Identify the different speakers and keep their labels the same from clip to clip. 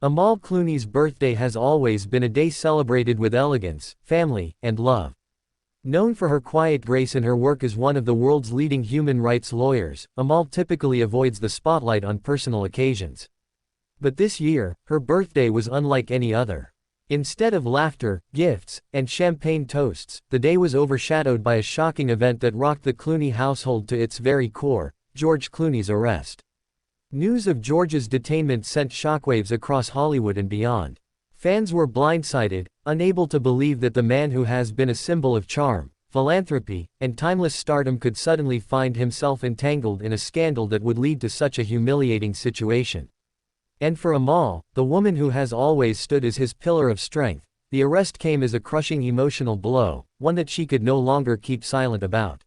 Speaker 1: Amal Clooney's birthday has always been a day celebrated with elegance, family, and love. Known for her quiet grace and her work as one of the world's leading human rights lawyers, Amal typically avoids the spotlight on personal occasions. But this year, her birthday was unlike any other. Instead of laughter, gifts, and champagne toasts, the day was overshadowed by a shocking event that rocked the Clooney household to its very core: George Clooney's arrest. News of George's detainment sent shockwaves across Hollywood and beyond. Fans were blindsided, unable to believe that the man who has been a symbol of charm, philanthropy, and timeless stardom could suddenly find himself entangled in a scandal that would lead to such a humiliating situation. And for Amal, the woman who has always stood as his pillar of strength, the arrest came as a crushing emotional blow, one that she could no longer keep silent about.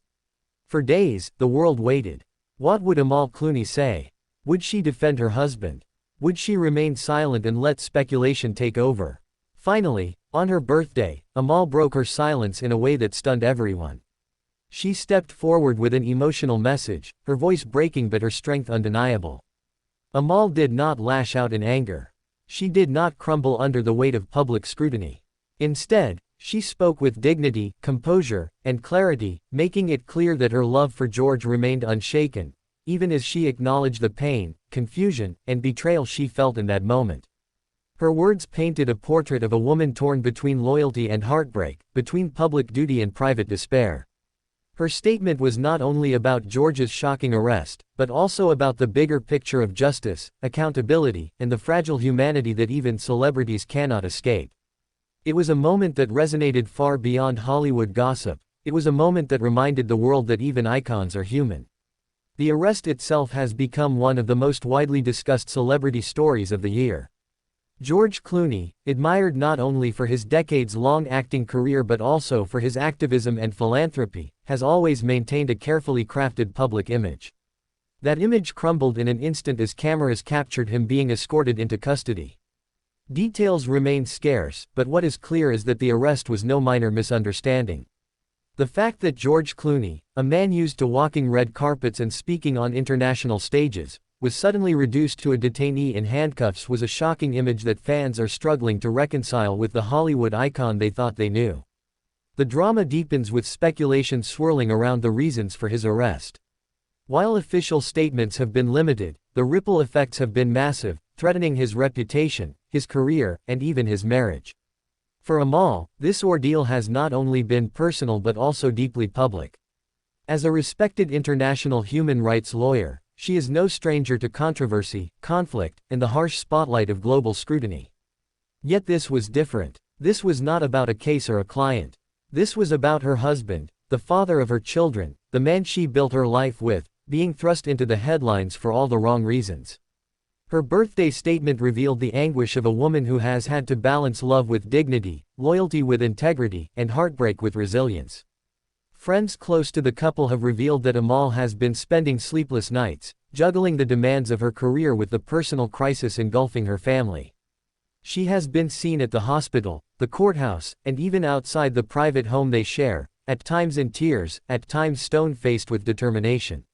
Speaker 1: For days, the world waited. What would Amal Clooney say? Would she defend her husband? Would she remain silent and let speculation take over? Finally, on her birthday, Amal broke her silence in a way that stunned everyone. She stepped forward with an emotional message, her voice breaking but her strength undeniable. Amal did not lash out in anger. She did not crumble under the weight of public scrutiny. Instead, she spoke with dignity, composure, and clarity, making it clear that her love for George remained unshaken, even as she acknowledged the pain, confusion, and betrayal she felt in that moment. Her words painted a portrait of a woman torn between loyalty and heartbreak, between public duty and private despair. Her statement was not only about George's shocking arrest, but also about the bigger picture of justice, accountability, and the fragile humanity that even celebrities cannot escape. It was a moment that resonated far beyond Hollywood gossip. It was a moment that reminded the world that even icons are human. The arrest itself has become one of the most widely discussed celebrity stories of the year. George Clooney, admired not only for his decades-long acting career but also for his activism and philanthropy, has always maintained a carefully crafted public image. That image crumbled in an instant as cameras captured him being escorted into custody. Details remain scarce, but what is clear is that the arrest was no minor misunderstanding. The fact that George Clooney, a man used to walking red carpets and speaking on international stages, was suddenly reduced to a detainee in handcuffs was a shocking image that fans are struggling to reconcile with the Hollywood icon they thought they knew. The drama deepens with speculation swirling around the reasons for his arrest. While official statements have been limited, the ripple effects have been massive, threatening his reputation, his career, and even his marriage. For Amal, this ordeal has not only been personal but also deeply public. As a respected international human rights lawyer, she is no stranger to controversy, conflict, and the harsh spotlight of global scrutiny. Yet this was different. This was not about a case or a client. This was about her husband, the father of her children, the man she built her life with, being thrust into the headlines for all the wrong reasons. Her birthday statement revealed the anguish of a woman who has had to balance love with dignity, loyalty with integrity, and heartbreak with resilience. Friends close to the couple have revealed that Amal has been spending sleepless nights, juggling the demands of her career with the personal crisis engulfing her family. She has been seen at the hospital, the courthouse, and even outside the private home they share, at times in tears, at times stone-faced with determination.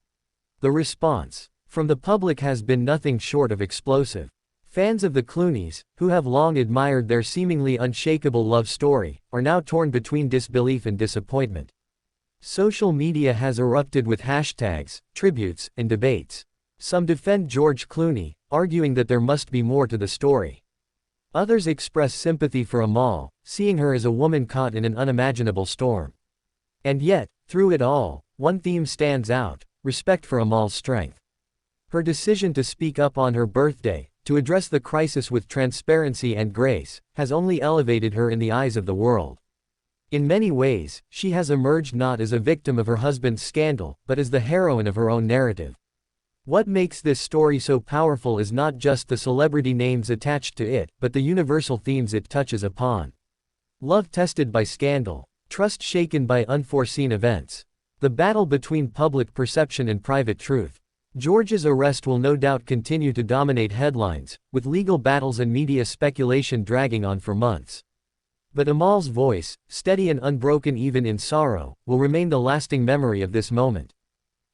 Speaker 1: The response from the public has been nothing short of explosive. Fans of the Clooneys, who have long admired their seemingly unshakable love story, are now torn between disbelief and disappointment. Social media has erupted with hashtags, tributes, and debates. Some defend George Clooney, arguing that there must be more to the story. Others express sympathy for Amal, seeing her as a woman caught in an unimaginable storm. And yet, through it all, one theme stands out: respect for Amal's strength. Her decision to speak up on her birthday, to address the crisis with transparency and grace, has only elevated her in the eyes of the world. In many ways, she has emerged not as a victim of her husband's scandal, but as the heroine of her own narrative. What makes this story so powerful is not just the celebrity names attached to it, but the universal themes it touches upon. Love tested by scandal, trust shaken by unforeseen events, the battle between public perception and private truth. George's arrest will no doubt continue to dominate headlines, with legal battles and media speculation dragging on for months. But Amal's voice, steady and unbroken even in sorrow, will remain the lasting memory of this moment.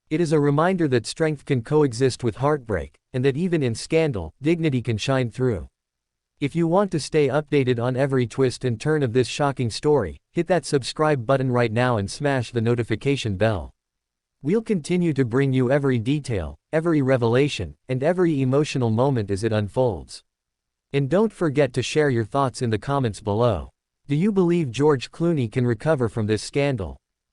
Speaker 1: It is a reminder that strength can coexist with heartbreak, and that even in scandal, dignity can shine through. If you want to stay updated on every twist and turn of this shocking story, hit that subscribe button right now and smash the notification bell. We'll continue to bring you every detail, every revelation, and every emotional moment as it unfolds. And don't forget to share your thoughts in the comments below. Do you believe George Clooney can recover from this scandal?